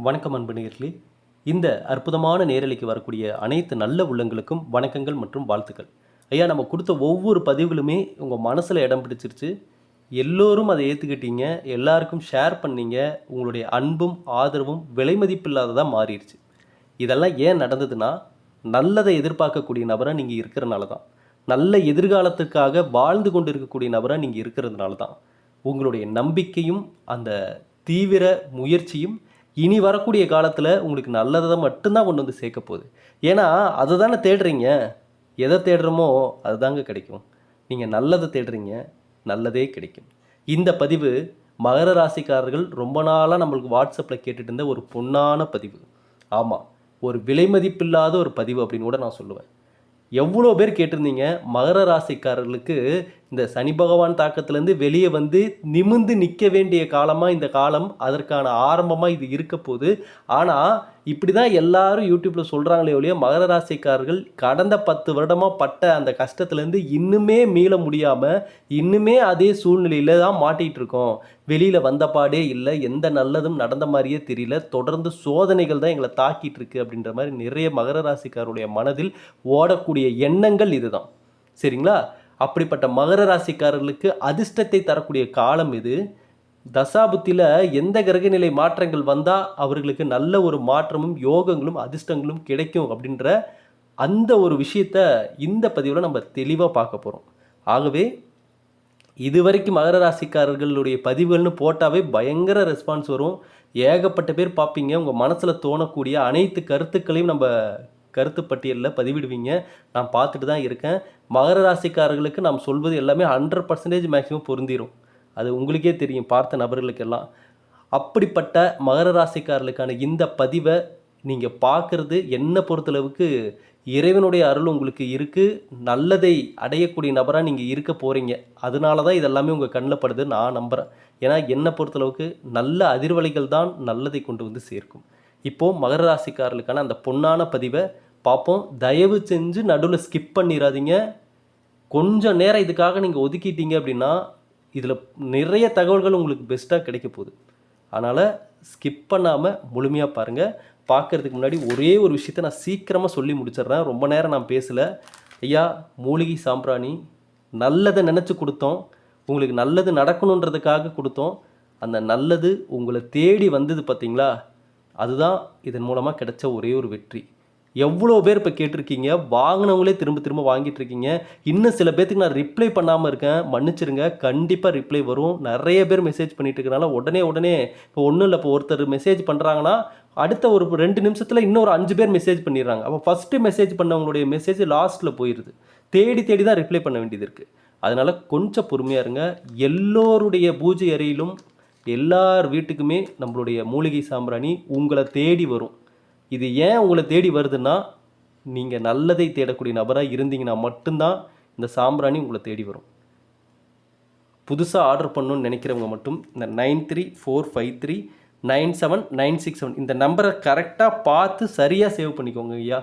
வணக்கம் அன்பு நேயர்களே. இந்த அற்புதமான நேரலைக்கு வரக்கூடிய அனைத்து நல்ல உள்ளங்களுக்கும் வணக்கங்கள் மற்றும் வாழ்த்துக்கள். ஐயா, நம்ம கொடுத்த ஒவ்வொரு பதிவுகளுமே உங்கள் மனசில் இடம் பிடிச்சிருச்சு. எல்லோரும் அதை ஏற்றுக்கிட்டீங்க, எல்லாருக்கும் ஷேர் பண்ணீங்க. உங்களுடைய அன்பும் ஆதரவும் விலை மதிப்பில்லாததாக மாறிடுச்சு. இதெல்லாம் ஏன் நடந்ததுன்னா, நல்லதை எதிர்பார்க்கக்கூடிய நபராக நீங்கள் இருக்கிறனால தான். நல்ல எதிர்காலத்துக்காக வாழ்ந்து கொண்டு இருக்கக்கூடிய நபராக நீங்கள் இருக்கிறதுனால தான். உங்களுடைய நம்பிக்கையும் அந்த தீவிர முயற்சியும் இனி வரக்கூடிய காலத்தில் உங்களுக்கு நல்லதை மட்டும்தான் கொண்டு வந்து சேர்க்க போகுது. ஏன்னா அதை தானே தேடுறீங்க. எதை தேடுறோமோ அதுதாங்க கிடைக்கும். நீங்கள் நல்லதை தேடுறீங்க, நல்லதே கிடைக்கும். இந்த பதிவு மகர ராசிக்காரர்கள் ரொம்ப நாளாக நம்மளுக்கு வாட்ஸ்அப்பில் கேட்டுட்டு இருந்த ஒரு பொன்னான பதிவு. ஆமாம், ஒரு விலை மதிப்பில்லாத ஒரு பதிவு அப்படின்னு கூட நான் சொல்லுவேன். எவ்வளோ பேர் கேட்டிருந்தீங்க. மகர ராசிக்காரர்களுக்கு இந்த சனி பகவான் தாக்கத்துலேருந்து வெளியே வந்து நிமிர்ந்து நிற்க வேண்டிய காலமாக இந்த காலம், அதற்கான ஆரம்பமாக இது இருக்க போகுது. ஆனால் இப்படி தான் எல்லாரும் யூடியூப்பில் சொல்கிறாங்களே ஒழிய, மகர ராசிக்காரர்கள் கடந்த 10 வருடமாக பட்ட அந்த கஷ்டத்துலேருந்து இன்னுமே மீள முடியாமல் இன்னுமே அதே சூழ்நிலையில் தான் மாட்டிகிட்டு இருக்கோம். வெளியில் வந்த பாடே இல்லை, எந்த நல்லதும் நடந்த மாதிரியே தெரியல, தொடர்ந்து சோதனைகள் தான் எங்களை தாக்கிட்டு இருக்கு அப்படின்ற மாதிரி நிறைய மகர ராசிக்காரருடைய மனதில் ஓடக்கூடிய எண்ணங்கள் இதுதான். சரிங்களா? அப்படிப்பட்ட மகர ராசிக்காரர்களுக்கு அதிர்ஷ்டத்தை தரக்கூடிய காலம் இது. தசாபுத்தியில் எந்த கிரகநிலை மாற்றங்கள் வந்தால் அவர்களுக்கு நல்ல ஒரு மாற்றமும் யோகங்களும் அதிர்ஷ்டங்களும் கிடைக்கும் அப்படின்ற அந்த ஒரு விஷயத்தை இந்த பதிவில் நம்ம தெளிவாக பார்க்க போகிறோம். ஆகவே இதுவரைக்கும் மகர ராசிக்காரர்களுடைய பதிவுகள்னு போட்டாவே பயங்கர ரெஸ்பான்ஸ் வரும். ஏகப்பட்ட பேர் பார்ப்பீங்க. உங்கள் மனசில் தோணக்கூடிய அனைத்து கருத்துக்களையும் நம்ம கருத்து பட்டியலில் பதிவிடுவீங்க. நான் பார்த்துட்டு தான் இருக்கேன். மகர ராசிக்காரர்களுக்கு நாம் சொல்வது எல்லாமே 100% மேக்ஸிமம் பொருந்திடும். அது உங்களுக்கே தெரியும், பார்த்த நபர்களுக்கெல்லாம். அப்படிப்பட்ட மகர ராசிக்காரர்களுக்கான இந்த பதிவை நீங்கள் பார்க்குறது என்னை பொறுத்தளவுக்கு இறைவனுடைய அருள் உங்களுக்கு இருக்குது. நல்லதை அடையக்கூடிய நபராக நீங்கள் இருக்க போகிறீங்க. அதனால தான் இதெல்லாமே உங்கள் கண்ணில் படுது நான் நம்புகிறேன். ஏன்னா என்னை பொறுத்தளவுக்கு நல்ல அதிர்வலைகள் தான் நல்லதை கொண்டு வந்து சேர்க்கும். இப்போது மகர ராசிக்காரர்களுக்கான அந்த பொன்னான பதிவை பார்ப்போம். தயவு செஞ்சு நடுவில் ஸ்கிப் பண்ணிடாதீங்க. கொஞ்சம் நேரம் இதுக்காக நீங்கள் ஒதுக்கிட்டீங்க அப்படின்னா இதில் நிறைய தகவல்கள் உங்களுக்கு பெஸ்ட்டாக கிடைக்க போகுது. அதனால் ஸ்கிப் பண்ணாமல் முழுமையாக பாருங்கள். பார்க்குறதுக்கு முன்னாடி ஒரே ஒரு விஷயத்தை நான் சீக்கிரமாக சொல்லி முடிச்சிடுறேன். ரொம்ப நேரம் நான் பேசலை. ஐயா, மூலிகை சாம்பிராணி நல்லதை நினச்சி கொடுத்தோம். உங்களுக்கு நல்லது நடக்கணுன்றதுக்காக கொடுத்தோம். அந்த நல்லது உங்களை தேடி வந்தது பார்த்தீங்களா? அதுதான் இதன் மூலமாக கிடைச்ச ஒரே ஒரு வெற்றி. எவ்வளோ பேர் இப்போ கேட்டிருக்கீங்க, வாங்கினவங்களே திரும்ப திரும்ப வாங்கிட்டு இருக்கீங்க. இன்னும் சில பேர்த்துக்கு நான் ரிப்ளை பண்ணாமல் இருக்கேன், மன்னிச்சிருங்க. கண்டிப்பாக ரிப்ளை வரும். நிறைய பேர் மெசேஜ் பண்ணிட்டு இருக்கனால உடனே இப்போ ஒன்றும் இல்லை. இப்போ ஒருத்தர் மெசேஜ் பண்ணுறாங்கன்னா அடுத்த ஒரு 2 நிமிஷத்தில் இன்னொரு 5 பேர் மெசேஜ் பண்ணிடுறாங்க. அப்போ ஃபஸ்ட்டு மெசேஜ் பண்ணவங்களுடைய மெசேஜ் லாஸ்ட்டில் போயிடுது. தேடி தேடி தான் ரிப்ளை பண்ண வேண்டியது இருக்குது. அதனால் கொஞ்சம் பொறுமையாக இருங்க. எல்லோருடைய பூஜை அறையிலும் எல்லார் வீட்டுக்குமே நம்மளுடைய மூலிகை சாம்பிராணி உங்களை தேடி வரும். இது ஏன் உங்களை தேடி வருதுன்னா, நீங்கள் நல்லதை தேடக்கூடிய நபராக இருந்தீங்கன்னா மட்டும்தான் இந்த சாம்பிராணி உங்களை தேடி வரும். புதுசாக ஆர்டர் பண்ணணும்னு நினைக்கிறவங்க மட்டும் இந்த 9345397967 இந்த நம்பரை கரெக்டாக பார்த்து சரியாக சேவ் பண்ணிக்கோங்க ஐயா.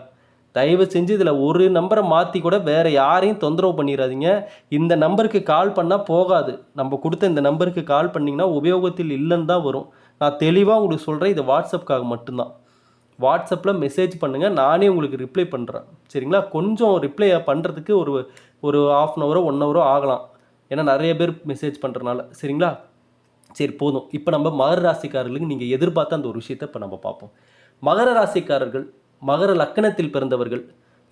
தயவு செஞ்சு இதில் ஒரு நம்பரை மாற்றி கூட வேறு யாரையும் தொந்தரவு பண்ணிடாதீங்க. இந்த நம்பருக்கு கால் பண்ணால் போகாது. நம்ம கொடுத்த இந்த நம்பருக்கு கால் பண்ணிங்கன்னா உபயோகத்தில் இல்லைன்னு தான் வரும். நான் தெளிவாக உங்களுக்கு சொல்கிறேன். இது வாட்ஸ்அப்புக்காக மட்டும்தான். வாட்ஸ்அப்பில் மெசேஜ் பண்ணுங்கள், நானே உங்களுக்கு ரிப்ளை பண்ணுறேன். சரிங்களா? கொஞ்சம் ரிப்ளை பண்ணுறதுக்கு ஒரு ½ அன் ஹவரோ 1 ஹவரோ ஆகலாம். ஏன்னா நிறைய பேர் மெசேஜ் பண்ணுறனால. சரிங்களா? சரி, போதும். இப்போ நம்ம மகர ராசிக்காரர்களுக்கு நீங்கள் எதிர்பார்த்த அந்த ஒரு விஷயத்தை இப்போ நம்ம பார்ப்போம். மகர ராசிக்காரர்கள், மகர லக்கணத்தில் பிறந்தவர்கள்,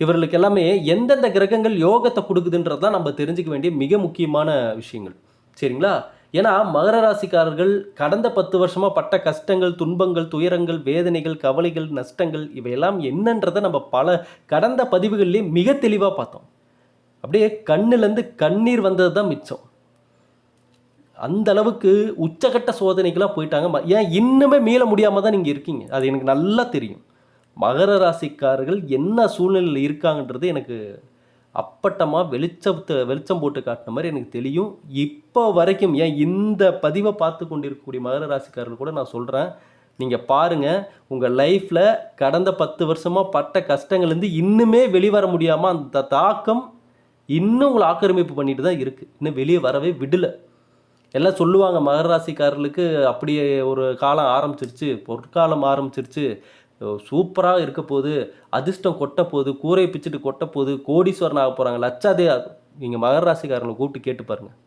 இவர்களுக்கு எல்லாமே எந்தெந்த கிரகங்கள் யோகத்தை கொடுக்குதுன்றது தான் நம்ம தெரிஞ்சுக்க வேண்டிய மிக முக்கியமான விஷயங்கள். சரிங்களா? ஏன்னா மகர ராசிக்காரர்கள் கடந்த 10 வருஷமாக பட்ட கஷ்டங்கள், துன்பங்கள், துயரங்கள், வேதனைகள், கவலைகள், நஷ்டங்கள் இவையெல்லாம் என்னன்றதை நம்ம பல கடந்த பதிவுகள்லேயே மிக தெளிவாக பார்த்தோம். அப்படியே கண்ணிலேருந்து கண்ணீர் வந்தது தான் மிச்சம். அந்த அளவுக்கு உச்சகட்ட சோதனைகளாக போயிட்டாங்க. ஏன் இன்னுமே மீள முடியாமல் தான் நீங்கள் இருக்கீங்க, அது எனக்கு நல்லா தெரியும். மகர ராசிக்காரர்கள் என்ன சூழ்நிலையில் இருக்காங்கன்றது எனக்கு அப்பட்டமாக வெளிச்சம் போட்டு காட்டின மாதிரி எனக்கு தெரியும். இப்போ வரைக்கும் ஏன் இந்த பதிவை பார்த்து கொண்டிருக்கக்கூடிய மகர ராசிக்காரர்கள் கூட நான் சொல்கிறேன், நீங்கள் பாருங்கள். உங்கள் லைஃப்பில் கடந்த 10 வருஷமாக பட்ட கஷ்டங்கள்லேருந்து இன்னுமே வெளிவர முடியாமல் அந்த தாக்கம் இன்னும் உங்களை ஆக்கிரமிப்பு பண்ணிட்டு தான் இருக்குது. இன்னும் வெளியே வரவே விடலை. எல்லாம் சொல்லுவாங்க மகர ராசிக்காரர்களுக்கு அப்படியே ஒரு காலம் ஆரம்பிச்சிருச்சு, பொற்காலம் ஆரம்பிச்சிருச்சு, சூப்பராக இருக்க போகுது, அதிர்ஷ்டம் கொட்ட போகுது, கூரை பிச்சுட்டு கொட்ட போகுது, கோடீஸ்வரன் ஆக போகிறாங்க, லட்சாதே. நீங்கள் மகர ராசிக்காரங்களை கூப்பிட்டு கேட்டு பாருங்கள்,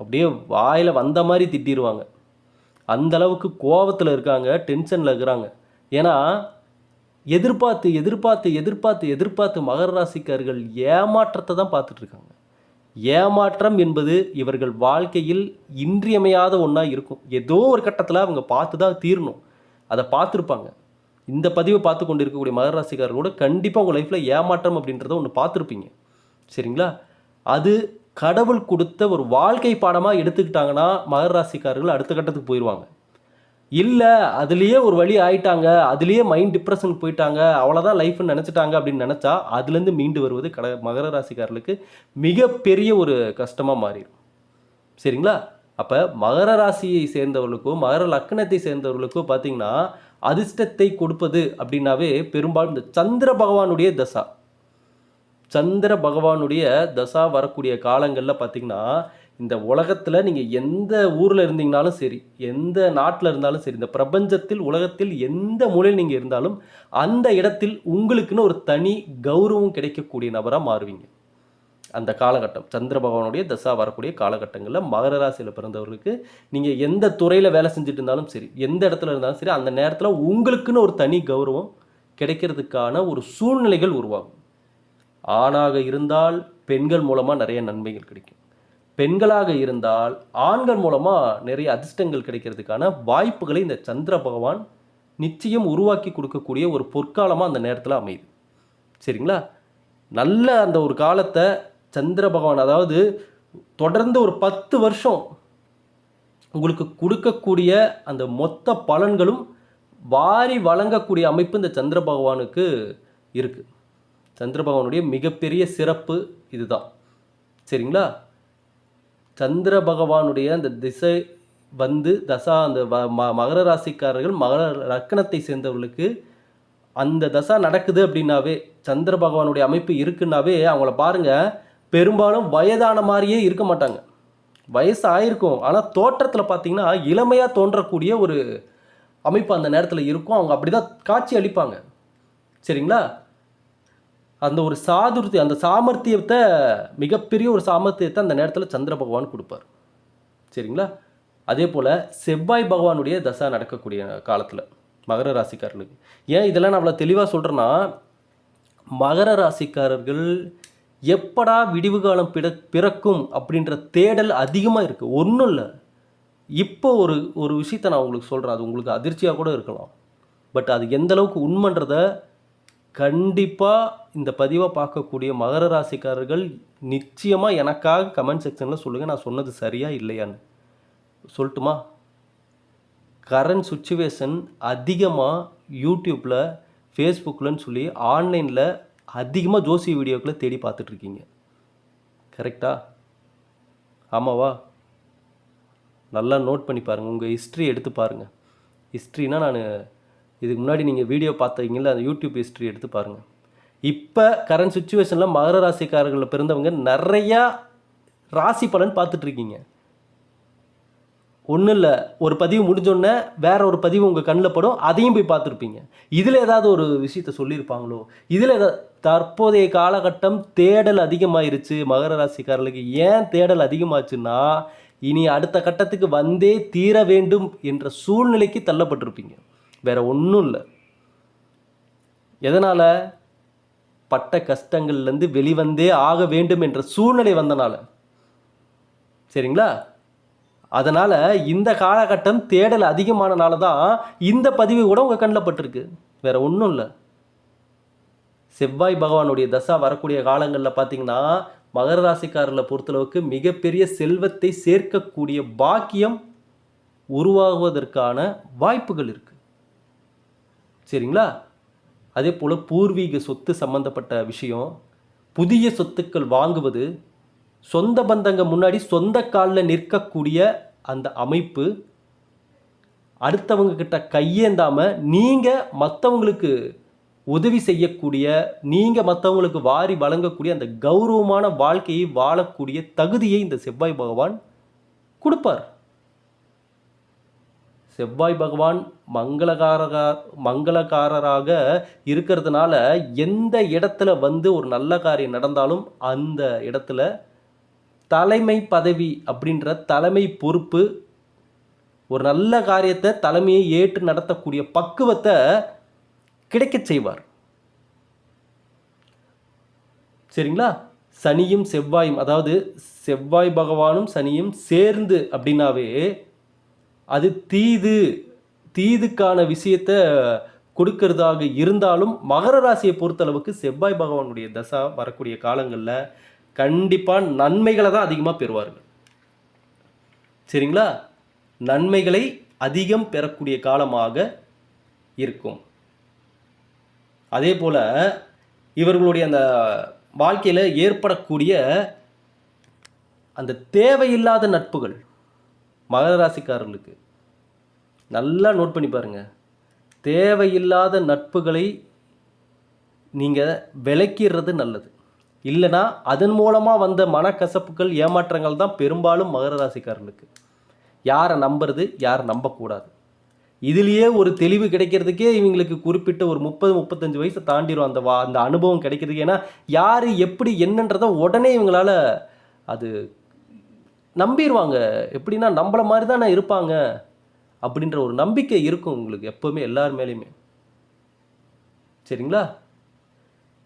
அப்படியே வாயில் வந்த மாதிரி திட்டிடுவாங்க. அந்த அளவுக்கு கோபத்தில் இருக்காங்க, டென்ஷனில் இருக்கிறாங்க. ஏன்னா எதிர்பார்த்து எதிர்பார்த்து எதிர்பார்த்து எதிர்பார்த்து மகர ராசிக்காரர்கள் ஏமாற்றத்தை தான் பார்த்துட்ருக்காங்க. ஏமாற்றம் என்பது இவர்கள் வாழ்க்கையில் இன்றியமையாத ஒன்றா இருக்கும். ஏதோ ஒரு கட்டத்தில் அவங்க பார்த்து தான் தீரணும், அதை பார்த்துருப்பாங்க. இந்த பதிவை பார்த்து கொண்டு இருக்கக்கூடிய மகர ராசிக்காரர்களோட கண்டிப்பாக உங்கள் லைஃப்பில் ஏமாற்றம் அப்படின்றத ஒன்று பார்த்துருப்பீங்க. சரிங்களா? அது கடவுள் கொடுத்த ஒரு வாழ்க்கை பாடமாக எடுத்துக்கிட்டாங்கன்னா மகர ராசிக்காரர்கள் அடுத்த கட்டத்துக்கு போயிடுவாங்க. இல்லை அதுலேயே ஒரு வழி ஆயிட்டாங்க, அதுலேயே மைண்ட் டிப்ரெஷனுக்கு போயிட்டாங்க, அவ்வளோதான் லைஃப்னு நினச்சிட்டாங்க அப்படின்னு நினச்சா அதுலேருந்து மீண்டு வருவது மகர ராசிக்காரர்களுக்கு மிகப்பெரிய ஒரு கஷ்டமாக மாறிடும். சரிங்களா? அப்போ மகர ராசியை சேர்ந்தவர்களுக்கோ மகர லக்னத்தை சேர்ந்தவர்களுக்கோ பார்த்தீங்கன்னா அதிர்ஷ்டத்தை கொடுப்பது அப்படின்னாவே பெரும்பாலும் இந்த சந்திர பகவானுடைய தசா. சந்திர பகவானுடைய தசா வரக்கூடிய காலங்களில் பார்த்தீங்கன்னா இந்த உலகத்தில் நீங்கள் எந்த ஊரில் இருந்தீங்கனாலும் சரி, எந்த நாட்டில் இருந்தாலும் சரி, இந்த பிரபஞ்சத்தில் உலகத்தில் எந்த மூலையில் நீங்கள் இருந்தாலும் அந்த இடத்தில் உங்களுக்குன்னு ஒரு தனி கௌரவம் கிடைக்கக்கூடிய நபராக மாறுவீங்க. அந்த காலகட்டம் சந்திர பகவானுடைய தசா வரக்கூடிய காலகட்டங்களில் மகர ராசியில் பிறந்தவர்களுக்கு நீங்கள் எந்த துறையில் வேலை செஞ்சுட்டு இருந்தாலும் சரி, எந்த இடத்துல இருந்தாலும் சரி, அந்த நேரத்தில் உங்களுக்குன்னு ஒரு தனி கௌரவம் கிடைக்கிறதுக்கான ஒரு சூழ்நிலைகள் உருவாகும். ஆணாக இருந்தால் பெண்கள் மூலமாக நிறைய நன்மைகள் கிடைக்கும், பெண்களாக இருந்தால் ஆண்கள் மூலமாக நிறைய அதிர்ஷ்டங்கள் கிடைக்கிறதுக்கான வாய்ப்புகளை இந்த சந்திர பகவான் நிச்சயம் உருவாக்கி கொடுக்கக்கூடிய ஒரு பொற்காலமாக அந்த நேரத்தில் அமையுது. சரிங்களா? நல்ல அந்த ஒரு காலத்தை சந்திர பகவான், அதாவது தொடர்ந்து ஒரு 10 வருஷம் உங்களுக்கு கொடுக்கக்கூடிய அந்த மொத்த பலன்களும் வாரி வழங்கக்கூடிய அமைப்பு இந்த சந்திர பகவானுக்கு இருக்குது. சந்திர பகவானுடைய மிகப்பெரிய சிறப்பு இதுதான். சரிங்களா? சந்திர பகவானுடைய அந்த திசை வந்து தசா அந்த மகர ராசிக்காரர்கள் மகர லக்னத்தை சேர்ந்தவர்களுக்கு அந்த தசா நடக்குது அப்படின்னாவே, சந்திர பகவானுடைய அமைப்பு இருக்குன்னாவே அவங்கள பாருங்கள், பெரும்பாலும் வயதான மாதிரியே இருக்க மாட்டாங்க. வயசு ஆயிருக்கும், ஆனால் தோற்றத்தில் பார்த்தீங்கன்னா இளமையாக தோன்றக்கூடிய ஒரு அமைப்பு அந்த நேரத்தில் இருக்கும். அவங்க அப்படி தான் காட்சி அளிப்பாங்க. சரிங்களா? அந்த ஒரு சாதுர்த்தி, அந்த சாமர்த்தியத்தை, மிகப்பெரிய ஒரு சாமர்த்தியத்தை அந்த நேரத்தில் சந்திர பகவான் கொடுப்பார். சரிங்களா? அதே போல் செவ்வாய் பகவானுடைய தசா நடக்கக்கூடிய காலத்தில் மகர ராசிக்காரர்களுக்கு, ஏன் இதெல்லாம் நான் அவ்வளோ தெளிவாக சொல்கிறேன்னா, மகர ராசிக்காரர்கள் எப்படா விடிவு காலம் பிறக்கும் அப்படின்ற தேடல் அதிகமாக இருக்குது. ஒன்றும் இல்லை, இப்போ ஒரு விஷயத்தை நான் உங்களுக்கு சொல்கிறேன், அது உங்களுக்கு அதிர்ச்சியாக கூட இருக்கலாம், பட் அது எந்தளவுக்கு உண்மைன்றதை கண்டிப்பாக இந்த பதிவை பார்க்கக்கூடிய மகர ராசிக்காரர்கள் நிச்சயமாக எனக்காக கமெண்ட் செக்ஷனில் சொல்லுங்கள், நான் சொன்னது சரியா இல்லையான்னு. சொல்லட்டுமா? கரண்ட் சுச்சுவேஷன் அதிகமாக யூடியூப்பில், ஃபேஸ்புக்கில்னு சொல்லி ஆன்லைனில் அதிகமாக ஜோசி வீடியோக்களை தேடி பார்த்துட்ருக்கீங்க. கரெக்டா? ஆமாவா? நல்லா நோட் பண்ணி பாருங்கள், உங்கள் ஹிஸ்ட்ரி எடுத்து பாருங்கள். ஹிஸ்ட்ரினா நான் இதுக்கு முன்னாடி நீங்கள் வீடியோ பார்த்தீங்களா, அந்த யூடியூப் ஹிஸ்ட்ரி எடுத்து பாருங்கள். இப்போ கரண்ட் சுச்சுவேஷனில் மகர ராசிக்காரர்களில் பிறந்தவங்க நிறையா ராசி பலன் பார்த்துட்ருக்கீங்க. ஒன்றும் இல்லை, ஒரு பதிவு முடிஞ்சோடனே வேற ஒரு பதிவு உங்கள் கண்ணில் படும், அதையும் போய் பார்த்துருப்பீங்க. இதில் ஏதாவது ஒரு விஷயத்த சொல்லியிருப்பாங்களோ, இதில் ஏதாவது தற்போதைய காலகட்டம் தேடல் அதிகமாயிருச்சு மகர ராசிக்காரர்களுக்கு. ஏன் தேடல் அதிகமாச்சுன்னா, இனி அடுத்த கட்டத்துக்கு வந்தே தீர வேண்டும் என்ற சூழ்நிலைக்கு தள்ளப்பட்டிருப்பீங்க. வேற ஒன்றும் இல்லை. எதனால்? பட்ட கஷ்டங்கள்லேருந்து வெளிவந்தே ஆக வேண்டும் என்ற சூழ்நிலை வந்தனால. சரிங்களா? அதனால் இந்த காலகட்டம் தேடல் அதிகமானனால தான் இந்த பதிவு கூட உங்கள் கண்ணில் பட்டிருக்கு. வேற ஒன்றும் இல்லை. செவ்வாய் பகவானுடைய தசா வரக்கூடிய காலங்களில் பார்த்தீங்கன்னா மகர ராசிக்காரர்களை பொறுத்தளவுக்கு மிகப்பெரிய செல்வத்தை சேர்க்கக்கூடிய பாக்கியம் உருவாகுவதற்கான வாய்ப்புகள் இருக்குது. சரிங்களா? அதே போல் பூர்வீக சொத்து சம்பந்தப்பட்ட விஷயம், புதிய சொத்துக்கள் வாங்குவது, சொந்த பந்தங்க முன்னாடி சொந்த காலில் நிற்கக்கூடிய அந்த அமைப்பு, அடுத்தவங்க கிட்ட கையேந்தாமல் நீங்கள் மற்றவங்களுக்கு உதவி செய்யக்கூடிய, நீங்கள் மற்றவங்களுக்கு வாரி வழங்கக்கூடிய அந்த கௌரவமான வாழ்க்கையை வாழக்கூடிய தகுதியை இந்த செவ்வாய் பகவான் கொடுப்பார். செவ்வாய் பகவான் மங்களகாரராக இருக்கிறதுனால எந்த இடத்துல வந்து ஒரு நல்ல காரியம் நடந்தாலும் அந்த இடத்துல தலைமை பதவி அப்படின்ற தலைமை பொறுப்பு, ஒரு நல்ல காரியத்தை தலைமையை ஏற்று நடத்தக்கூடிய பக்குவத்தை கிடைக்கச் செய்வார். சரிங்களா? சனியும் செவ்வாயும், அதாவது செவ்வாய் பகவானும் சனியும் சேர்ந்து அப்படின்னாவே அது தீதுக்கான விஷயத்தை கொடுக்கறதாக இருந்தாலும் மகர ராசியை பொறுத்தளவுக்கு செவ்வாய் பகவானுடைய தசா வரக்கூடிய காலங்களில் கண்டிப்பாக நன்மைகளை தான் அதிகமாக பெறுவார்கள். சரிங்களா? நன்மைகளை அதிகம் பெறக்கூடிய காலமாக இருக்கும். அதே போல் இவர்களுடைய அந்த வாழ்க்கையில் ஏற்படக்கூடிய அந்த தேவையில்லாத நட்புகள் மகர ராசிக்காரர்களுக்கு நல்லா நோட் பண்ணி பாருங்கள். தேவையில்லாத நட்புகளை நீங்கள் விலக்கிடுறது நல்லது. இல்லைனா அதன் மூலமாக வந்த மனக்கசப்புகள், ஏமாற்றங்கள் தான் பெரும்பாலும் மகர ராசிக்காரர்களுக்கு. யாரை நம்புறது, யாரை நம்பக்கூடாது, இதுலேயே ஒரு தெளிவு கிடைக்கிறதுக்கே இவங்களுக்கு குறிப்பிட்ட ஒரு 30-35 வயசை தாண்டிடும் அந்த அனுபவம் கிடைக்கிறதுக்கு. ஏன்னா யார் எப்படி என்னன்றதை உடனே இவங்களால் அது நம்பிடுவாங்க. எப்படின்னா நம்மள மாதிரி தானே இருப்பாங்க அப்படின்ற ஒரு நம்பிக்கை இருக்கும் உங்களுக்கு எப்போவுமே எல்லார் மேலேயுமே. சரிங்களா?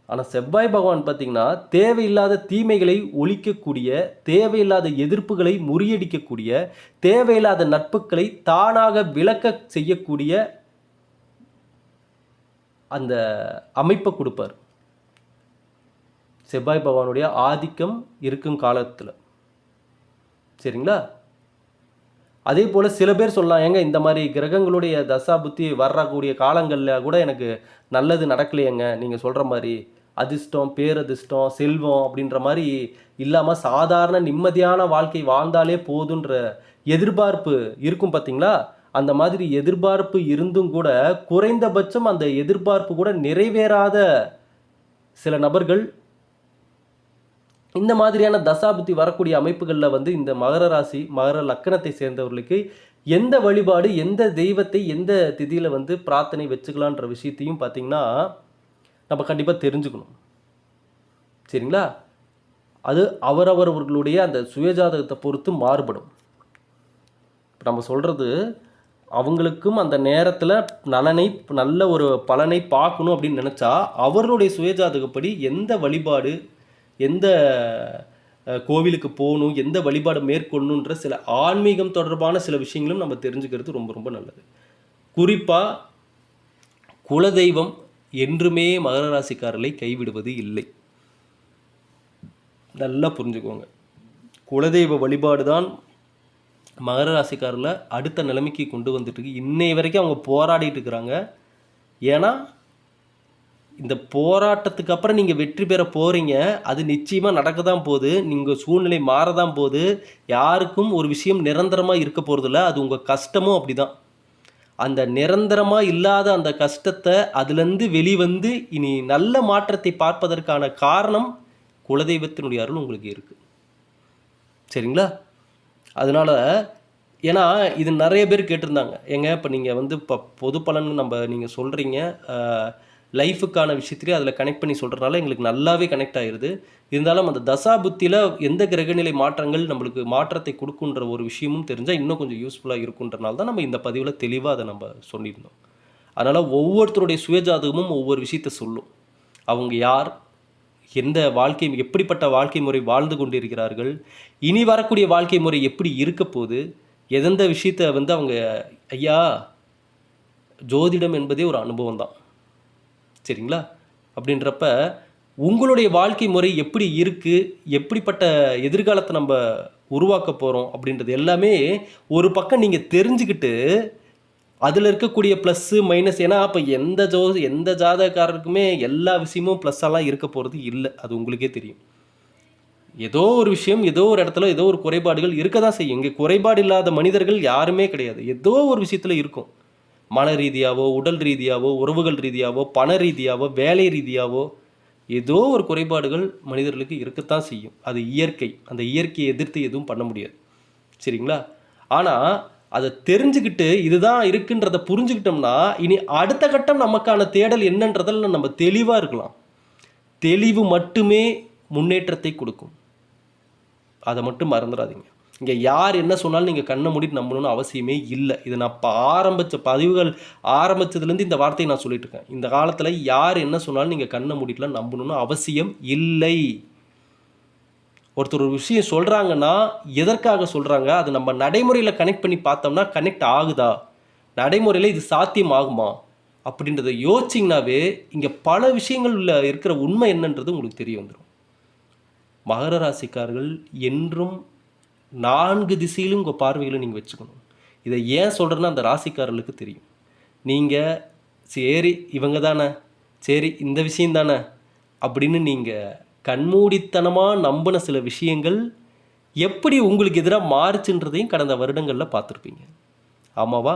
ஆனால் செவ்வாய் பகவான் பார்த்திங்கன்னா தேவையில்லாத தீமைகளை ஒழிக்கக்கூடிய, தேவையில்லாத எதிர்ப்புகளை முறியடிக்கக்கூடிய, தேவையில்லாத நட்புகளை தானாக விலக்க செய்யக்கூடிய அந்த அமைப்பை கொடுப்பார். செவ்வாய் பகவானுடைய ஆதிக்கம் இருக்கும் காலத்தில். சரிங்களா? அதே போல் சில பேர் சொல்லலாம், ஏங்க இந்த மாதிரி கிரகங்களுடைய தசா புத்தி வரக்கூடிய காலங்களில் கூட எனக்கு நல்லது நடக்கலையேங்க, நீங்கள் சொல்கிற மாதிரி அதிர்ஷ்டம், பேரதிர்ஷ்டம், செல்வம் அப்படின்ற மாதிரி இல்லாமல் சாதாரண நிம்மதியான வாழ்க்கை வாழ்ந்தாலே போதுன்ற எதிர்பார்ப்பு இருக்கும் பார்த்தீங்களா? அந்த மாதிரி எதிர்பார்ப்பு இருந்தும் கூட குறைந்தபட்சம் அந்த எதிர்பார்ப்பு கூட நிறைவேறாத சில நபர்கள் இந்த மாதிரியான தசாபுத்தி வரக்கூடிய அமைப்புகளில் வந்து இந்த மகர ராசி, மகர லக்கணத்தை சேர்ந்தவர்களுக்கு எந்த வழிபாடு, எந்த தெய்வத்தை, எந்த திதியில் வந்து பிரார்த்தனை வச்சுக்கலான்ற விஷயத்தையும் பார்த்திங்கன்னா நம்ம கண்டிப்பாக தெரிஞ்சுக்கணும். சரிங்களா? அது அவரவர்களுடைய அந்த சுயஜாதகத்தை பொறுத்து மாறுபடும். நம்ம சொல்கிறது அவங்களுக்கும் அந்த நேரத்தில் நல்ல ஒரு பலனை பார்க்கணும் அப்படின்னு நினச்சா அவர்களுடைய சுயஜாதகப்படி எந்த வழிபாடு, எந்த கோவிலுக்கு போகணும், எந்த வழிபாடு மேற்கொள்ளணுன்ற சில ஆன்மீகம் தொடர்பான சில விஷயங்களும் நம்ம தெரிஞ்சுக்கிறது ரொம்ப ரொம்ப நல்லது. குறிப்பாக குலதெய்வம் என்றுமே மகர ராசிக்காரர்களை கைவிடுவது இல்லை. நல்லா புரிஞ்சுக்கோங்க. குலதெய்வ வழிபாடு தான் மகர ராசிக்காரர்களை அடுத்த நிலைமைக்கு கொண்டு வந்துட்டுருக்கு. இன்னைய வரைக்கும் அவங்க போராடிட்டு இருக்கிறாங்க. ஏன்னா இந்த போராட்டத்துக்கு அப்புறம் நீங்கள் வெற்றி பெற போகிறீங்க, அது நிச்சயமாக நடக்க தான் போகுது. நீங்கள் சூழ்நிலை மாறதான் போகுது. யாருக்கும் ஒரு விஷயம் நிரந்தரமாக இருக்க போகிறதில்ல. அது உங்கள் கஷ்டமும் அப்படி தான். அந்த நிரந்தரமாக இல்லாத அந்த கஷ்டத்தை அதுலேருந்து வெளிவந்து இனி நல்ல மாற்றத்தை பார்ப்பதற்கான காரணம் குலதெய்வத்தினுடைய அருள் உங்களுக்கு இருக்குது. சரிங்களா? அதனால் ஏன்னா இது நிறைய பேர் கேட்டிருந்தாங்க, ஏங்க இப்போ நீங்கள் வந்து இப்போ பொது பலன் நீங்கள் சொல்கிறீங்க, லைஃபுக்கான விஷயத்துலேயே அதில் கனெக்ட் பண்ணி சொல்கிறதுனால எங்களுக்கு நல்லாவே கனெக்ட் ஆகிடுது. இருந்தாலும் அந்த தசா புத்தியில் எந்த கிரகநிலை மாற்றங்கள் நம்மளுக்கு மாற்றத்தை கொடுக்குன்ற ஒரு விஷயமும் தெரிஞ்சால் இன்னும் கொஞ்சம் யூஸ்ஃபுல்லாக இருக்குன்றனால தான் நம்ம இந்த பதிவில் தெளிவாக அதை நம்ம சொல்லியிருந்தோம். அதனால் ஒவ்வொருத்தருடைய சுயஜாதகமும் ஒவ்வொரு விஷயத்தை சொல்லும். அவங்க யார், எந்த வாழ்க்கை, எப்படிப்பட்ட வாழ்க்கை முறை வாழ்ந்து கொண்டிருக்கிறார்கள், இனி வரக்கூடிய வாழ்க்கை முறை எப்படி இருக்க போகுது, எந்தெந்த விஷயத்தை வந்து அவங்க ஐயா ஜோதிடம் என்பதே ஒரு அனுபவம் தான். சரிங்களா? அப்படின்றப்ப உங்களுடைய வாழ்க்கை முறை எப்படி இருக்குது, எப்படிப்பட்ட எதிர்காலத்தை நம்ம உருவாக்க போகிறோம் அப்படின்றது எல்லாமே ஒரு பக்கம் நீங்கள் தெரிஞ்சுக்கிட்டு அதில் இருக்கக்கூடிய ப்ளஸ்ஸு மைனஸ். ஏன்னா இப்போ எந்த ஜாதகக்காரருக்குமே எல்லா விஷயமும் ப்ளஸ்ஸெல்லாம் இருக்க போகிறது இல்லை. அது உங்களுக்கே தெரியும். ஏதோ ஒரு விஷயம், ஏதோ ஒரு இடத்துல ஏதோ ஒரு குறைபாடுகள் இருக்க தான் செய்யும். இங்கே குறைபாடு இல்லாத மனிதர்கள் யாருமே கிடையாது. ஏதோ ஒரு விஷயத்தில் இருக்கும். மன ரீதியாவோ, உடல் ரீதியாவோ, உறவுகள் ரீதியாவோ, பண ரீதியாவோ, வேலை ரீதியாவோ ஏதோ ஒரு குறைபாடுகள் மனிதர்களுக்கு இருக்கத்தான் செய்யும். அது இயற்கை. அந்த இயற்கையை எதிர்த்து எதுவும் பண்ண முடியாது. சரிங்களா? ஆனால் அதை தெரிஞ்சுக்கிட்டு இதுதான் இருக்குன்றதை புரிஞ்சுக்கிட்டோம்னா இனி அடுத்த கட்டம் நமக்கான தேடல் என்னன்றதில் நம்ம தெளிவாக இருக்கலாம். தெளிவு மட்டுமே முன்னேற்றத்தை கொடுக்கும். அதை மட்டும் மறந்துடாதீங்க. இங்கே யார் என்ன சொன்னாலும் நீங்கள் கண்ணை மூடிட்டு நம்பணும்னு அவசியமே இல்லை. இது நான் இப்போ பதிவுகள் ஆரம்பித்ததுலேருந்து இந்த வார்த்தையை நான் சொல்லிட்டு இருக்கேன். இந்த காலத்தில் யார் என்ன சொன்னாலும் நீங்கள் கண்ணை மூடிட்டுலாம் நம்பணும்னு அவசியம் இல்லை. ஒருத்தர் ஒரு விஷயம் சொல்கிறாங்கன்னா எதற்காக சொல்கிறாங்க, அது நம்ம நடைமுறையில் கனெக்ட் பண்ணி பார்த்தோம்னா கனெக்ட் ஆகுதா, நடைமுறையில் இது சாத்தியம் ஆகுமா அப்படின்றத யோசிச்சிங்கனாவே இங்கே பல விஷயங்களில் இருக்கிற உண்மை என்னன்றது உங்களுக்கு தெரிய வந்துடும். மகர ராசிக்காரர்கள் என்றும் 4 திசையிலும் உங்கள் பார்வைகளை நீங்கள் வச்சுக்கணும். இதை ஏன் சொல்கிறேன்னா அந்த ராசிக்காரர்களுக்கு தெரியும். நீங்கள் சரி இவங்க தானே, சரி இந்த விஷயம் தானே அப்படின்னு நீங்கள் கண்மூடித்தனமாக நம்பின சில விஷயங்கள் எப்படி உங்களுக்கு எதிராக மாறுச்சுன்றதையும் கடந்த வருடங்களில் பார்த்துருப்பீங்க. ஆமாவா?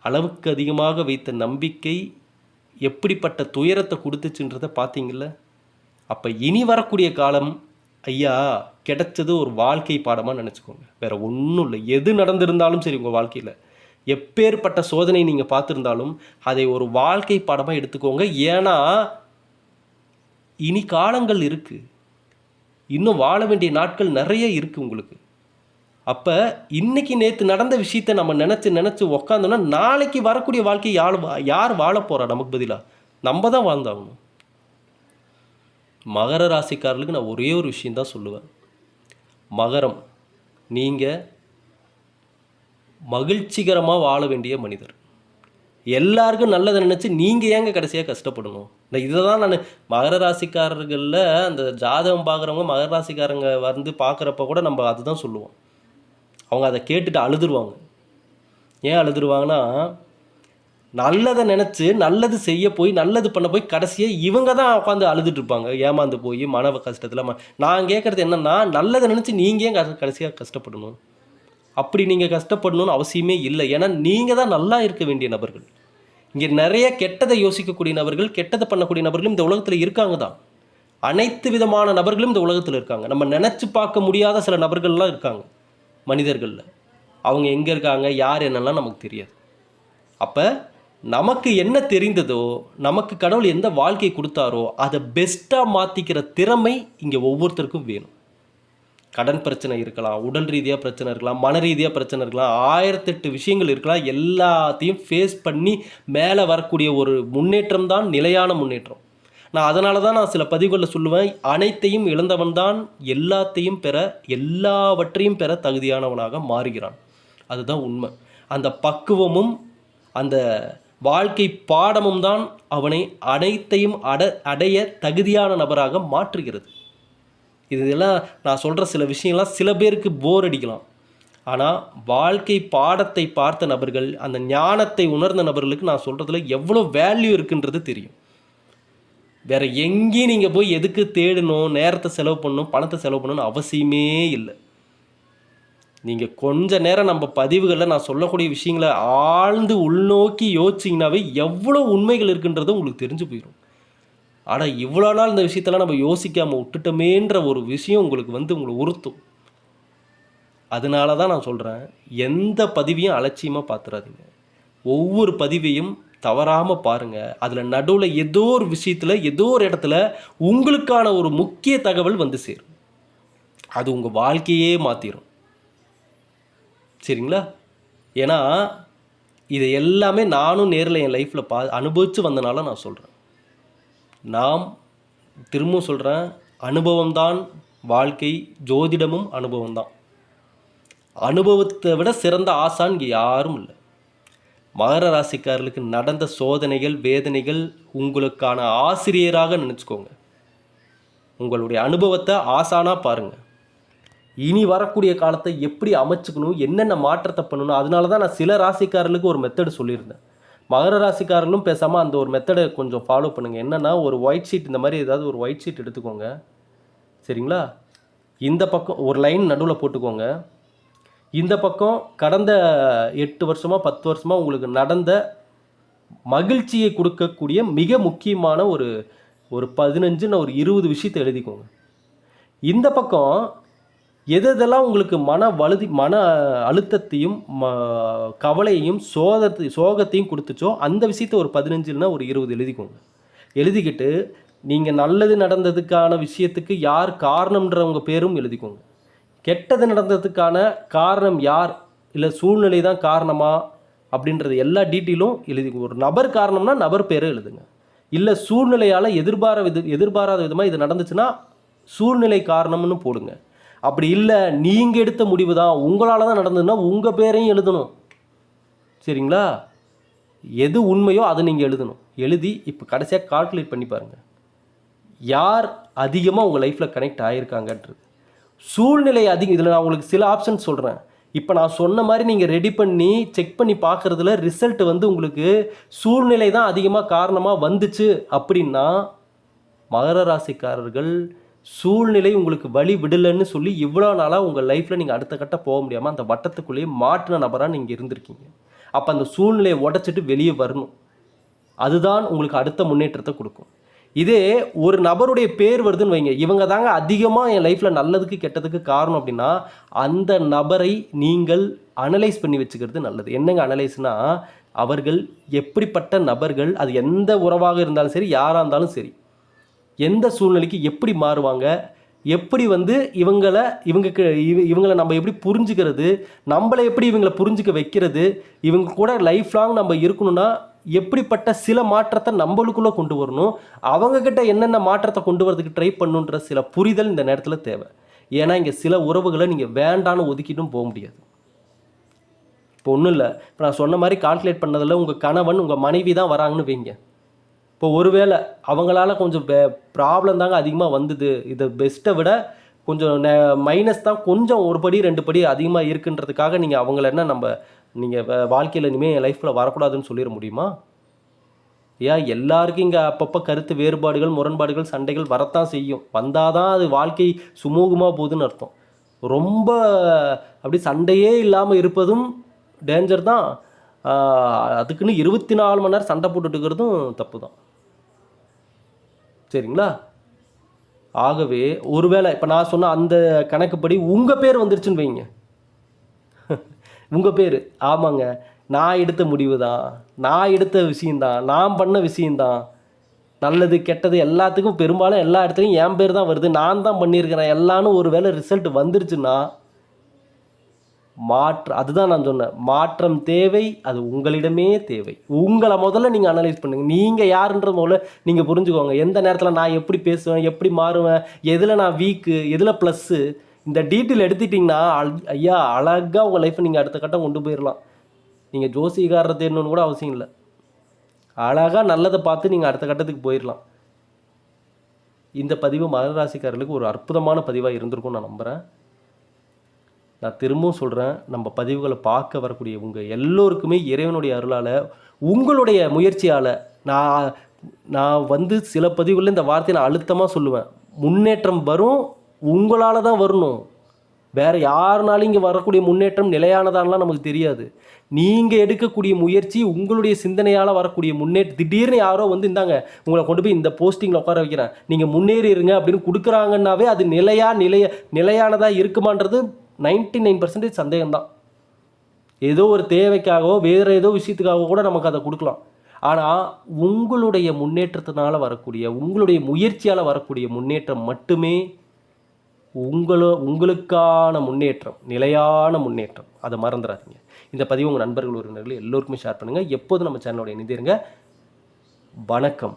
அளவுக்கு அதிகமாக வைத்த நம்பிக்கை எப்படிப்பட்ட துயரத்தை கொடுத்துச்சுன்றதை பார்த்தீங்கள்ல. அப்போ இனி வரக்கூடிய காலம் ஐயா கிடைச்சது ஒரு வாழ்க்கை பாடமாக நினச்சிக்கோங்க. வேறு ஒன்றும் இல்லை. எது நடந்திருந்தாலும் சரி உங்கள் வாழ்க்கையில் எப்பேற்பட்ட சோதனை நீங்கள் பார்த்துருந்தாலும் அதை ஒரு வாழ்க்கை பாடமாக எடுத்துக்கோங்க. ஏன்னா இனி காலங்கள் இருக்குது, இன்னும் வாழ வேண்டிய நாட்கள் நிறைய இருக்குது உங்களுக்கு. அப்போ இன்றைக்கி நேற்று நடந்த விஷயத்தை நம்ம நினச்சி உக்காந்தோன்னா நாளைக்கு வரக்கூடிய வாழ்க்கை யார் வாழ போகிறா நமக்கு பதிலாக? நம்ம தான் வாழ்ந்தாகணும். மகர ராசிக்காரர்களுக்கு நான் ஒரே ஒரு விஷயந்தான் சொல்லுவேன். மகரம், நீங்கள் மகிழ்ச்சிகரமாக வாழ வேண்டிய மனிதர். எல்லாருக்கும் நல்லதை நினச்சி நீங்கள் ஏங்க கடைசியாக கஷ்டப்படணும்? இதை தான் நான் மகர ராசிக்காரர்களில் அந்த ஜாதகம் பார்க்குறவங்க மகர ராசிக்காரங்க வந்து பார்க்குறப்ப கூட நம்ம அதுதான் சொல்லுவோம். அவங்க அதை கேட்டுட்டு அழுதுருவாங்க. ஏன் அழுதுருவாங்கன்னா, நல்லதை நினச்சி நல்லது செய்ய போய் நல்லது பண்ண போய் கடைசியாக இவங்க தான் உட்காந்து அழுதுட்டுருப்பாங்க, ஏமாந்து போய் மன கஷ்டத்தில். நான் கேட்குறது என்னென்னா, நல்லதை நினச்சி நீங்கள் ஏன் கடைசியாக கஷ்டப்படணும்? அப்படி நீங்கள் கஷ்டப்படணும்னு அவசியமே இல்லை. ஏன்னா நீங்கள் தான் நல்லா இருக்க வேண்டிய நபர்கள். இங்கே நிறைய கெட்டதை யோசிக்கக்கூடிய நபர்கள், கெட்டதை பண்ணக்கூடிய நபர்களும் இந்த உலகத்தில் இருக்காங்க தான். அனைத்து விதமான நபர்களும் இந்த உலகத்தில் இருக்காங்க. நம்ம நினச்சி பார்க்க முடியாத சில நபர்கள்லாம் இருக்காங்க மனிதர்களில். அவங்க எங்கே இருக்காங்க, யார் என்னெல்லாம் நமக்கு தெரியாது. அப்போ நமக்கு என்ன தெரிந்ததோ, நமக்கு கடவுள் எந்த வாழ்க்கை கொடுத்தாரோ அதை பெஸ்ட்டாக மாற்றிக்கிற திறமை இங்கே ஒவ்வொருத்தருக்கும் வேணும். கடன் பிரச்சனை இருக்கலாம், உடல் ரீதியாக பிரச்சனை இருக்கலாம், மன ரீதியாக பிரச்சனை இருக்கலாம், 1008 விஷயங்கள் இருக்கலாம். எல்லாத்தையும் ஃபேஸ் பண்ணி மேலே வரக்கூடிய ஒரு முன்னேற்றம் தான் நிலையான முன்னேற்றம். நான் அதனால தான் நான் சில பதிவுகளில் சொல்லுவேன், அனைத்தையும் இழந்தவன் தான் எல்லாவற்றையும் பெற தகுதியானவனாக மாறுகிறான். அதுதான் உண்மை. அந்த பக்குவமும் அந்த வாழ்க்கை பாடமும் தான் அவனை அனைத்தையும் அடைய தகுதியான நபராக மாற்றுகிறது. இதெல்லாம் நான் சொல்கிற சில விஷயங்கள்லாம் சில பேருக்கு போர் அடிக்கலாம். ஆனால் வாழ்க்கை பாடத்தை பார்த்த நபர்கள், அந்த ஞானத்தை உணர்ந்த நபர்களுக்கு நான் சொல்கிறதுல எவ்வளோ வேல்யூ இருக்குன்றது தெரியும். வேறு எங்கேயும் நீங்கள் போய் எதுக்கு தேடணும், நேரத்தை செலவு பண்ணணும், பணத்தை செலவு பண்ணணும்னு அவசியமே இல்லை. நீங்கள் கொஞ்ச நேரம் நம்ம பதிவுகளில் நான் சொல்லக்கூடிய விஷயங்களை ஆழ்ந்து உள்நோக்கி யோசிச்சிங்கனாவே எவ்வளோ உண்மைகள் இருக்குன்றது உங்களுக்கு தெரிஞ்சு போயிடும். ஆனால் இவ்வளோ நாள் இந்த விஷயத்தெல்லாம் நம்ம யோசிக்காமல் விட்டுட்டோமேன்ற ஒரு விஷயம் உங்களுக்கு உங்களை உறுத்தும். அதனால தான் நான் சொல்கிறேன், எந்த பதிவையும் அலட்சியமாக பார்த்துறாதீங்க. ஒவ்வொரு பதிவையும் தவறாமல் பாருங்கள். அதில் நடுவில் ஏதோ ஒரு விஷயத்தில் ஏதோ ஒரு இடத்துல உங்களுக்கான ஒரு முக்கிய தகவல் வந்து சேரும். அது உங்கள் வாழ்க்கையே மாற்றிடும். சரிங்களா? ஏன்னா இதை எல்லாமே நானும் நேரில் என் லைஃப்பில் அனுபவித்து வந்தனால நான் சொல்கிறேன். நாம் திரும்பவும் சொல்கிறேன், அனுபவம்தான் வாழ்க்கை, ஜோதிடமும் அனுபவம்தான். அனுபவத்தை விட சிறந்த ஆசான் இங்கே யாரும் இல்லை. மகர ராசிக்காரர்களுக்கு நடந்த சோதனைகள், வேதனைகள் உங்களுக்கான ஆசிரியராக நினச்சிக்கோங்க. உங்களுடைய அனுபவத்தை ஆசானாக பாருங்கள். இனி வரக்கூடிய காலத்தை எப்படி அமைச்சுக்கணும், என்னென்ன மாற்றத்தை பண்ணணும். அதனால தான் நான் சில ராசிக்காரர்களுக்கு ஒரு மெத்தடு சொல்லியிருந்தேன். மகர ராசிக்காரர்களும் பேசாமல் அந்த ஒரு மெத்தடை கொஞ்சம் ஃபாலோ பண்ணுங்கள். என்னென்னா, ஒரு ஒயிட் ஷீட், இந்த மாதிரி ஏதாவது ஒரு ஒயிட் ஷீட் எடுத்துக்கோங்க. சரிங்களா? இந்த பக்கம் ஒரு லைன் நடுவில் போட்டுக்கோங்க. இந்த பக்கம் கடந்த 8 வருஷமாக 10 வருஷமாக உங்களுக்கு நடந்த மகிழ்ச்சியை கொடுக்கக்கூடிய மிக முக்கியமான ஒரு 15 ஒரு 20 விஷயத்தை எழுதிக்கோங்க. இந்த பக்கம் எதெல்லாம் உங்களுக்கு மன அழுத்தத்தையும் கவலையையும் சோகத்தையும் கொடுத்துச்சோ அந்த விஷயத்த ஒரு 15 இல்லைன்னா ஒரு 20 எழுதிக்கோங்க. எழுதிக்கிட்டு நீங்கள் நல்லது நடந்ததுக்கான விஷயத்துக்கு யார் காரணம்ன்றவங்க பேரும் எழுதிக்கோங்க. கெட்டது நடந்ததுக்கான காரணம் யார், இல்லை சூழ்நிலை தான் காரணமா அப்படின்றது எல்லா டீட்டெயிலும் எழுதிக்கோங்க. ஒரு நபர் காரணம்னா நபர் பேரை எழுதுங்க. இல்லை சூழ்நிலையால் எதிர்பாராத விதமாக இது நடந்துச்சுன்னா சூழ்நிலை காரணம்னு போடுங்க. அப்படி இல்லை நீங்கள் எடுத்த முடிவு தான் உங்களால் தான் நடந்ததுன்னா உங்கள் பேரையும் எழுதணும். சரிங்களா? எது உண்மையோ அதை நீங்கள் எழுதணும். எழுதி இப்போ கடைசியாக கால்குலேட் பண்ணி பாருங்கள், யார் அதிகமாக உங்கள் லைஃப்பில் கனெக்ட் ஆகியிருக்காங்கன்றது. சூழ்நிலை அதிகம். இதில் நான் உங்களுக்கு சில ஆப்ஷன்ஸ் சொல்கிறேன். இப்போ நான் சொன்ன மாதிரி நீங்கள் ரெடி பண்ணி செக் பண்ணி பார்க்குறதுல ரிசல்ட் வந்து உங்களுக்கு சூழ்நிலை தான் அதிகமாக காரணமாக வந்துச்சு அப்படின்னா மகர ராசிக்காரர்கள் சூழ்நிலை உங்களுக்கு வழி விடலைன்னு சொல்லி இவ்வளோ நாளாக உங்கள் லைஃப்பில் நீங்கள் அடுத்த கட்ட போக முடியாமல் அந்த வட்டத்துக்குள்ளேயே மாற்றின நபராக நீங்கள் இருந்திருக்கீங்க. அப்போ அந்த சூழ்நிலையை உடச்சிட்டு வெளியே வரணும். அதுதான் உங்களுக்கு அடுத்த முன்னேற்றத்தை கொடுக்கும். இதே ஒரு நபருடைய பேர் வருதுன்னு வைங்க, இவங்க தாங்க அதிகமாக என் லைஃப்பில் நல்லதுக்கு கெட்டதுக்கு காரணம் அப்படின்னா அந்த நபரை நீங்கள் அனலைஸ் பண்ணி வச்சுக்கிறது நல்லது. என்னங்க அனலைஸ்னா, அவர்கள் எப்படிப்பட்ட நபர்கள், அது எந்த உறவாக இருந்தாலும் சரி, யாராக இருந்தாலும் சரி, எந்த சூழ்நிலைக்கு எப்படி மாறுவாங்க, எப்படி வந்து இவங்களை நம்ம எப்படி புரிஞ்சுக்கிறது, நம்மளை எப்படி இவங்களை புரிஞ்சுக்க வைக்கிறது, இவங்க கூட லைஃப் லாங் நம்ம இருக்கணும்னா எப்படிப்பட்ட சில மாற்றத்தை நம்மளுக்குள்ளே கொண்டு வரணும், அவங்கக்கிட்ட என்னென்ன மாற்றத்தை கொண்டு வரதுக்கு ட்ரை பண்ணுன்ற சில புரிதல் இந்த நேரத்தில் தேவை. ஏன்னா இங்கே சில உறவுகளை நீங்கள் வேண்டான்னு ஒதுக்கிட்டும் போக முடியாது. இப்போ ஒன்றும் இல்லை, இப்போ நான் சொன்ன மாதிரி கால்குலேட் பண்ணதில் உங்கள் கணவன் உங்கள் மனைவி தான் வராங்கன்னு வைங்க. இப்போ ஒருவேளை அவங்களால கொஞ்சம் ப்ராப்ளம் தாங்க அதிகமாக வந்தது, இதை பெஸ்ட்டை விட கொஞ்சம் மைனஸ் தான் கொஞ்சம் ஒரு படி 2 படி அதிகமாக இருக்குன்றதுக்காக நீங்கள் அவங்கள என்ன நீங்கள் வாழ்க்கையில் இனிமேல் என் லைஃப்பில் வரக்கூடாதுன்னு சொல்லிட முடியுமா? ஏன் எல்லாருக்கும் இங்கே அப்பப்போ கருத்து வேறுபாடுகள், முரண்பாடுகள், சண்டைகள் வரத்தான் செய்யும். வந்தால் தான் அது வாழ்க்கை சுமூகமாக போகுதுன்னு அர்த்தம். ரொம்ப அப்படி சண்டையே இல்லாமல் இருப்பதும் டேஞ்சர் தான். அதுக்குன்னு 24 மணி நேரம் சண்டை போட்டுட்டு இருக்கிறதும் தப்பு தான். சரிங்களா? ஆகவே ஒருவேளை இப்போ நான் சொன்ன அந்த கணக்குப்படி உங்கள் பேர் வந்துருச்சுன்னு வைங்க, உங்கள் பேர், ஆமாங்க நான் எடுத்த முடிவு தான், நான் எடுத்த விஷயந்தான், நான் பண்ண விஷயந்தான், நல்லது கெட்டது எல்லாத்துக்கும் பெரும்பாலும் எல்லா இடத்துலையும் என் பேர் தான் வருது, நான் தான் பண்ணியிருக்கிறேன் எல்லான்னு ஒரு வேளை ரிசல்ட் வந்துருச்சுன்னா அதுதான் நான் சொன்னேன், மாற்றம் தேவை. அது உங்களிடமே தேவை. உங்களை முதல்ல நீங்கள் அனலைஸ் பண்ணுங்கள். நீங்கள் யாருன்ற முதல்ல நீங்கள் புரிஞ்சுக்கோங்க. எந்த நேரத்தில் நான் எப்படி பேசுவேன், எப்படி மாறுவேன், எதில் நான் வீக்கு, எதில் ப்ளஸ்ஸு, இந்த டீட்டெயில் எடுத்துட்டிங்கன்னா ஐயா அழகாக உங்கள் லைஃப்பை நீங்கள் அடுத்த கட்டம் கொண்டு போயிடலாம். நீங்கள் ஜோசிகாரரை தேடணுன்னு கூட அவசியம் இல்லை. அழகாக நல்லதை பார்த்து நீங்கள் அடுத்த கட்டத்துக்கு போயிடலாம். இந்த பதிவு மகர ராசிக்காரர்களுக்கு ஒரு அற்புதமான பதிவாக இருந்திருக்கும்னு நான் நம்புகிறேன். நான் திரும்பவும் சொல்கிறேன், நம்ம பதிவுகளை பார்க்க வரக்கூடிய உங்கள் எல்லோருக்குமே இறைவனுடைய அருளால், உங்களுடைய முயற்சியால், நான் வந்து சில பதிவுகளில் இந்த வார்த்தையை நான் அழுத்தமாக சொல்லுவேன், முன்னேற்றம் வரும், உங்களால் தான் வரணும். வேறு யாருனாலும் இங்கே வரக்கூடிய முன்னேற்றம் நிலையானதானலாம் நமக்கு தெரியாது. நீங்கள் எடுக்கக்கூடிய முயற்சி, உங்களுடைய சிந்தனையால் வரக்கூடிய திடீர்னு யாரோ வந்து இந்தாங்க உங்களை கொண்டு போய் இந்த போஸ்டிங்கில் உட்கார வைக்கிறேன், நீங்கள் முன்னேறிடுங்க அப்படின்னு கொடுக்குறாங்கன்னாவே அது நிலையானதாக இருக்குமான்றது 99% சந்தேகம்தான். ஏதோ ஒரு தேவைக்காகவோ வேறு ஏதோ விஷயத்துக்காகவோ கூட நமக்கு அதை கொடுக்கலாம். ஆனால் உங்களுடைய முன்னேற்றத்தினால வரக்கூடிய, உங்களுடைய முயற்சியால் வரக்கூடிய முன்னேற்றம் மட்டுமே உங்களுக்கான முன்னேற்றம், நிலையான முன்னேற்றம். அதை மறந்துடாதீங்க. இந்த பதிவு உங்கள் நண்பர்கள், உறவினர்கள் எல்லோருக்குமே ஷேர் பண்ணுங்கள். எப்போதும் நம்ம சேனலோட இணைந்திருங்க. வணக்கம்.